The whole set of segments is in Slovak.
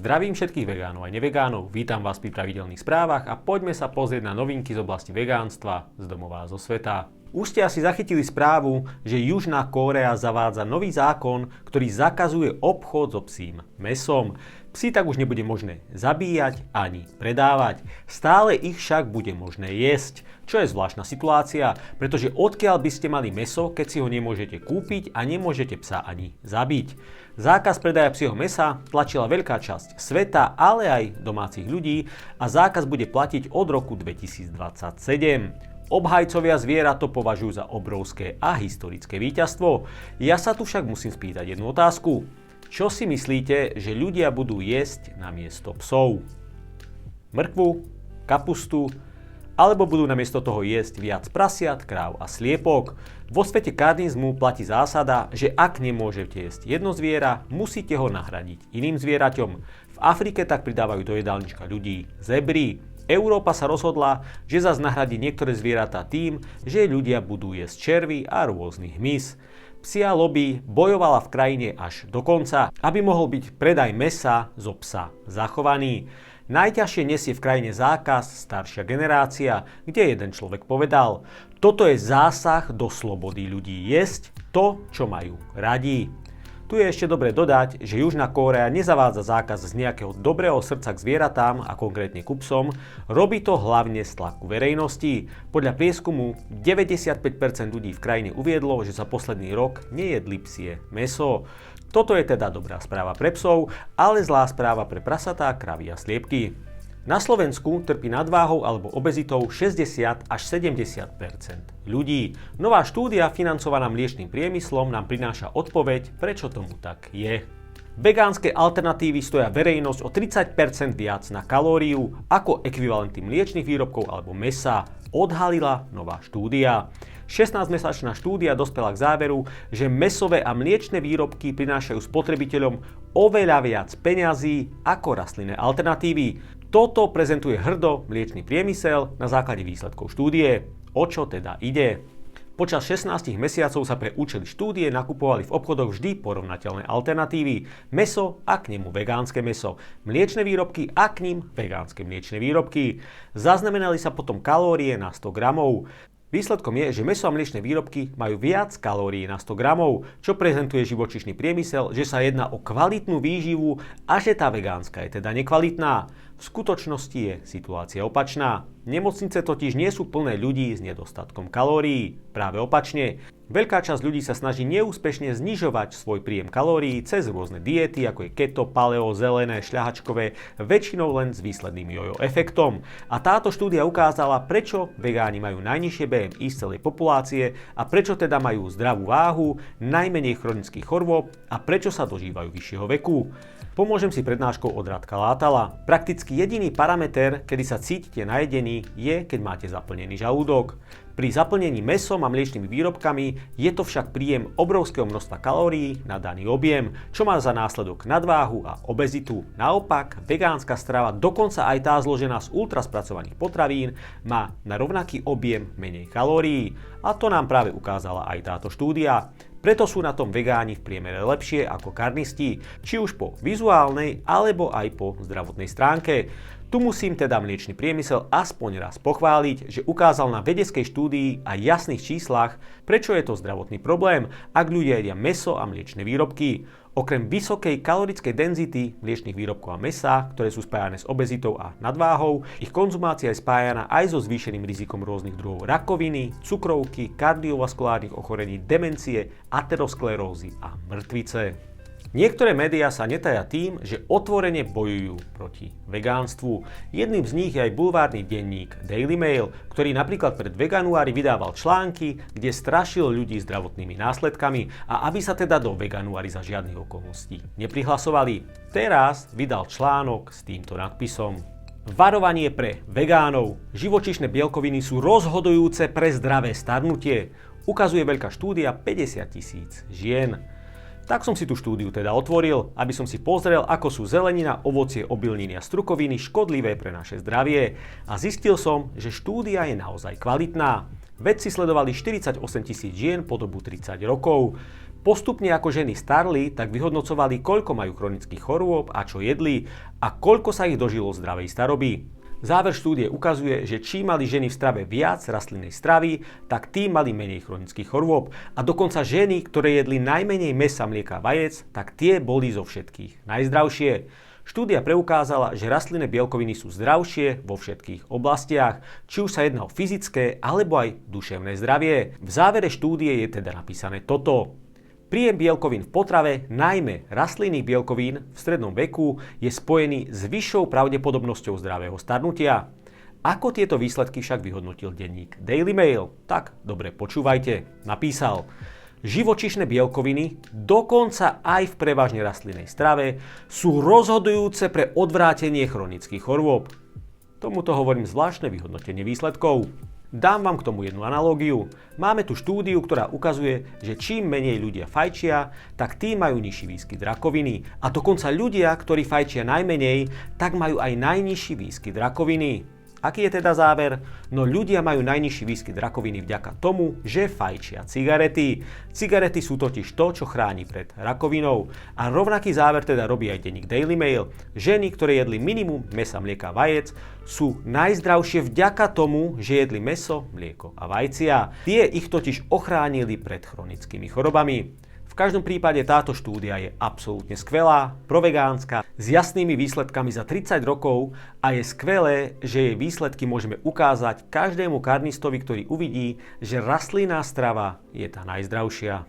Zdravím všetkých vegánov a nevegánov, vítam vás pri pravidelných správach a poďme sa pozrieť na novinky z oblasti vegánstva z domova a zo sveta. Už ste asi zachytili správu, že Južná Kórea zavádza nový zákon, ktorý zakazuje obchod so psím mäsom. Psi tak už nebude možné zabíjať ani predávať. Stále ich však bude možné jesť, čo je zvláštna situácia, pretože odkiaľ by ste mali mäso, keď si ho nemôžete kúpiť a nemôžete psa ani zabiť. Zákaz predaja psieho mäsa tlačila veľká časť sveta, ale aj domácich ľudí a zákaz bude platiť od roku 2027. Obhajcovia zvierat to považujú za obrovské a historické víťazstvo. Ja sa tu však musím spýtať jednu otázku. Čo si myslíte, že ľudia budú jesť namiesto psov? Mrkvu? Kapustu? Alebo budú namiesto toho jesť viac prasiat, kráv a sliepok? Vo svete karnizmu platí zásada, že ak nemôžete jesť jedno zviera, musíte ho nahradiť iným zvieraťom. V Afrike tak pridávajú do jedálnička ľudí zebry. Európa sa rozhodla, že zas nahradí niektoré zvieratá tým, že ľudia budú jesť červy a rôzny hmyz. Psia lobby bojovala v krajine až do konca, aby mohol byť predaj mäsa zo psa zachovaný. Najťažšie nesie v krajine zákaz staršia generácia, kde jeden človek povedal: toto je zásah do slobody ľudí jesť to, čo majú radi. Tu je ešte dobre dodať, že Južná Kórea nezavádza zákaz z nejakého dobrého srdca k zvieratám a konkrétne ku psom, robí to hlavne z tlaku verejnosti. Podľa prieskumu 95% ľudí v krajine uviedlo, že za posledný rok nejedli psie mäso. Toto je teda dobrá správa pre psov, ale zlá správa pre prasatá, kravy a sliepky. Na Slovensku trpí nadváhou alebo obezitou 60 až 70% ľudí. Nová štúdia financovaná mliečnym priemyslom nám prináša odpoveď, prečo tomu tak je. Vegánske alternatívy stoja verejnosť o 30% viac na kalóriu ako ekvivalenty mliečnych výrobkov alebo mäsa, odhalila nová štúdia. 16-mesačná štúdia dospela k záveru, že mäsové a mliečne výrobky prinášajú spotrebiteľom oveľa viac peňazí ako rastlinné alternatívy. Toto prezentuje hrdo mliečny priemysel na základe výsledkov štúdie. O čo teda ide? Počas 16 mesiacov sa pre účely štúdie nakupovali v obchodoch vždy porovnateľné alternatívy. Mäso a k nemu vegánske mäso. Mliečne výrobky a k ním vegánske mliečne výrobky. Zaznamenali sa potom kalórie na 100 gramov. Výsledkom je, že mäso a mliečne výrobky majú viac kalórií na 100 gramov, čo prezentuje živočíšny priemysel, že sa jedná o kvalitnú výživu a že tá vegánska je teda nekvalitná. V skutočnosti je situácia opačná. Nemocnice totiž nie sú plné ľudí s nedostatkom kalórií. Práve opačne. Veľká časť ľudí sa snaží neúspešne znižovať svoj príjem kalórií cez rôzne diety, ako je keto, paleo, zelené, šľahačkové, väčšinou len s výsledným jojo efektom. A táto štúdia ukázala, prečo vegáni majú najnižšie BMI z celej populácie a prečo teda majú zdravú váhu, najmenej chronických chorôb a prečo sa dožívajú vyššieho veku. Pomôžem si prednáškou od Radka Látala. Prakticky jediný parameter, kedy sa cítite najedení, je, keď máte zaplnený žalúdok. Pri zaplnení mäsom a mliečnymi výrobkami je to však príjem obrovského množstva kalórií na daný objem, čo má za následok nadváhu a obezitu. Naopak, vegánska strava, dokonca aj tá zložená z ultraspracovaných potravín, má na rovnaký objem menej kalórií. A to nám práve ukázala aj táto štúdia. Preto sú na tom vegáni v priemere lepšie ako karnisti, či už po vizuálnej alebo aj po zdravotnej stránke. Tu musím teda mliečny priemysel aspoň raz pochváliť, že ukázal na vedeckej štúdii a jasných číslach, prečo je to zdravotný problém, ak ľudia jedia mäso a mliečne výrobky. Okrem vysokej kalorickej denzity mliečnych výrobkov a mäsa, ktoré sú spájané s obezitou a nadváhou, ich konzumácia je spájana aj so zvýšeným rizikom rôznych druhov rakoviny, cukrovky, kardiovaskulárnych ochorení, demencie, aterosklerózy a mŕtvice. Niektoré médiá sa netajia tým, že otvorene bojujú proti vegánstvu. Jedným z nich je aj bulvárny denník Daily Mail, ktorý napríklad pred veganuári vydával články, kde strašil ľudí zdravotnými následkami a aby sa teda do veganuári za žiadnych okolností neprihlasovali. Teraz vydal článok s týmto nadpisom: Varovanie pre vegánov. Živočíšne bielkoviny sú rozhodujúce pre zdravé starnutie. Ukazuje veľká štúdia 50 000 žien. Tak som si tú štúdiu teda otvoril, aby som si pozrel, ako sú zelenina, ovocie, obilniny a strukoviny škodlivé pre naše zdravie. A zistil som, že štúdia je naozaj kvalitná. Vedci sledovali 48 000 žien po dobu 30 rokov. Postupne ako ženy starli, tak vyhodnocovali, koľko majú chronických chorôb a čo jedli a koľko sa ich dožilo zdravej staroby. Záver štúdie ukazuje, že čím mali ženy v strave viac rastlinnej stravy, tak tým mali menej chronických chorôb a dokonca ženy, ktoré jedli najmenej mäsa, mlieka a vajec, tak tie boli zo všetkých najzdravšie. Štúdia preukázala, že rastlinné bielkoviny sú zdravšie vo všetkých oblastiach, či už sa jedná o fyzické alebo aj duševné zdravie. V závere štúdie je teda napísané toto. Príjem bielkovín v potrave, najmä rastlinných bielkovín v strednom veku, je spojený s vyššou pravdepodobnosťou zdravého starnutia. Ako tieto výsledky však vyhodnotil denník Daily Mail? Tak, dobre počúvajte. Napísal: živočíšne bielkoviny, dokonca aj v prevažne rastlinnej strave, sú rozhodujúce pre odvrátenie chronických chorôb. Tomuto hovorím zvláštne vyhodnotenie výsledkov. Dám vám k tomu jednu analógiu. Máme tu štúdiu, ktorá ukazuje, že čím menej ľudia fajčia, tak tým majú nižší výskyt rakoviny. A dokonca ľudia, ktorí fajčia najmenej, tak majú aj najnižší výskyt rakoviny. Aký je teda záver? No ľudia majú najnižší výskyt rakoviny vďaka tomu, že fajčia cigarety. Cigarety sú totiž to, čo chráni pred rakovinou. A rovnaký záver teda robí aj denník Daily Mail. Ženy, ktoré jedli minimum mäsa, mlieka a vajec, sú najzdravšie vďaka tomu, že jedli mäso, mlieko a vajcia. Tie ich totiž ochránili pred chronickými chorobami. V každom prípade táto štúdia je absolútne skvelá, provegánska, s jasnými výsledkami za 30 rokov a je skvelé, že jej výsledky môžeme ukázať každému karnistovi, ktorý uvidí, že rastlinná strava je tá najzdravšia.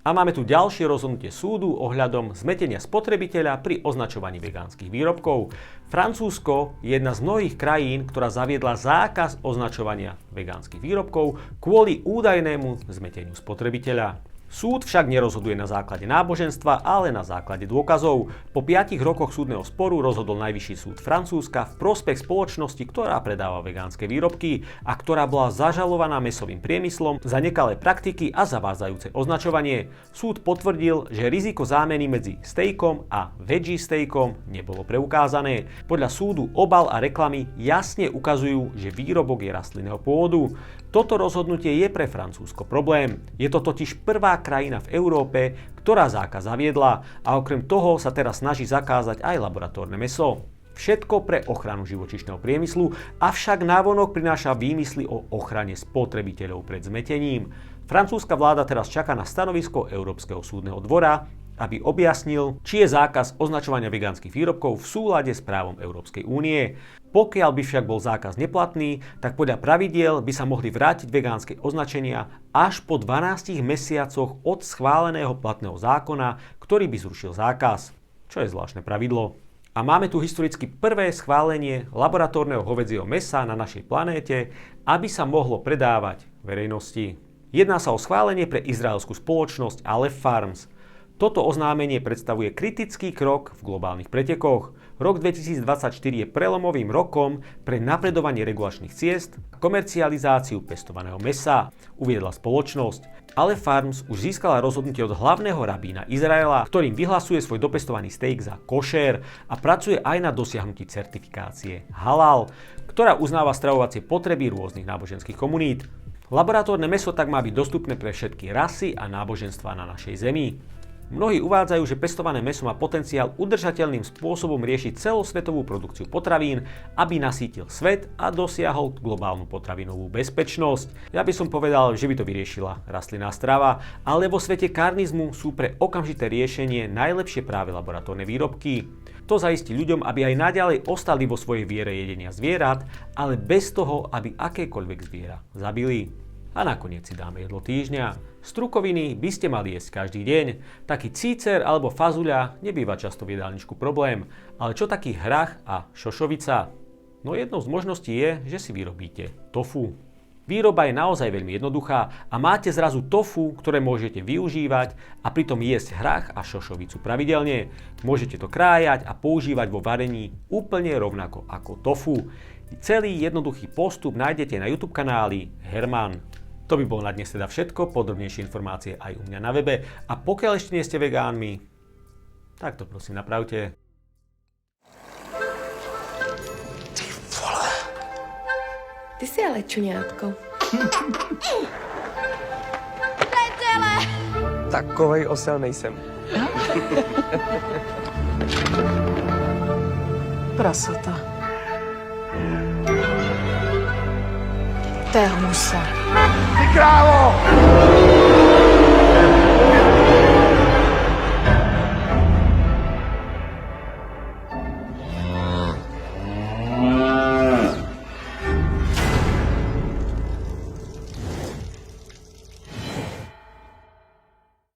A máme tu ďalšie rozhodnutie súdu ohľadom zmetenia spotrebiteľa pri označovaní vegánskych výrobkov. Francúzsko je jedna z mnohých krajín, ktorá zaviedla zákaz označovania vegánskych výrobkov kvôli údajnému zmeteniu spotrebiteľa. Súd však nerozhoduje na základe náboženstva, ale na základe dôkazov. Po 5 rokoch súdneho sporu rozhodol Najvyšší súd Francúzska v prospech spoločnosti, ktorá predáva vegánske výrobky a ktorá bola zažalovaná mäsovým priemyslom za nekalé praktiky a zavádzajúce označovanie. Súd potvrdil, že riziko zámeny medzi stejkom a veggie stejkom nebolo preukázané. Podľa súdu obal a reklamy jasne ukazujú, že výrobok je rastlinného pôvodu. Toto rozhodnutie je pre Francúzsko problém. Je to totiž prvá krajina v Európe, ktorá zákaz zaviedla a okrem toho sa teraz snaží zakázať aj laboratórne mäso. Všetko pre ochranu živočíšneho priemyslu, avšak návonok prináša výmysly o ochrane spotrebiteľov pred zmetením. Francúzska vláda teraz čaká na stanovisko Európskeho súdneho dvora, aby objasnil, či je zákaz označovania vegánskych výrobkov v súlade s právom Európskej únie. Pokiaľ by však bol zákaz neplatný, tak podľa pravidiel by sa mohli vrátiť vegánske označenia až po 12 mesiacoch od schváleného platného zákona, ktorý by zrušil zákaz. Čo je zvláštne pravidlo. A máme tu historicky prvé schválenie laboratórneho hovädzieho mäsa na našej planéte, aby sa mohlo predávať verejnosti. Jedná sa o schválenie pre izraelskú spoločnosť Aleph Farms. Toto oznámenie predstavuje kritický krok v globálnych pretekoch. Rok 2024 je prelomovým rokom pre napredovanie regulačných ciest a komercializáciu pestovaného mäsa, uviedla spoločnosť. Aleph Farms už získala rozhodnutie od hlavného rabína Izraela, ktorým vyhlasuje svoj dopestovaný steak za košer a pracuje aj na dosiahnutí certifikácie halal, ktorá uznáva stravovacie potreby rôznych náboženských komunít. Laboratórne mäso tak má byť dostupné pre všetky rasy a náboženstvá na našej zemi. Mnohí uvádzajú, že pestované mäso má potenciál udržateľným spôsobom riešiť celosvetovú produkciu potravín, aby nasýtil svet a dosiahol globálnu potravinovú bezpečnosť. Ja by som povedal, že by to vyriešila rastlinná strava, ale vo svete karnizmu sú pre okamžité riešenie najlepšie práve laboratórne výrobky. To zaistí ľuďom, aby aj naďalej ostali vo svojej viere jedenia zvierat, ale bez toho, aby akékoľvek zviera zabili. A nakoniec si dáme jedlo týždňa. Strukoviny by ste mali jesť každý deň. Taký cícer alebo fazuľa nebýva často v jedálničku problém. Ale čo taký hrach a šošovica? No jednou z možností je, že si vyrobíte tofu. Výroba je naozaj veľmi jednoduchá a máte zrazu tofu, ktoré môžete využívať a pritom jesť hrach a šošovicu pravidelne. Môžete to krájať a používať vo varení úplne rovnako ako tofu. Celý jednoduchý postup nájdete na YouTube kanáli Herman. To by bolo na dnes teda všetko, podrobnejšie informácie aj u mňa na webe. A pokiaľ ešte nie ste vegánmi, tak to prosím napravte. Ty vole. Ty si ale čuňátko. Predele! takovej osel nejsem. Prasata. To je husa. Ty krávo!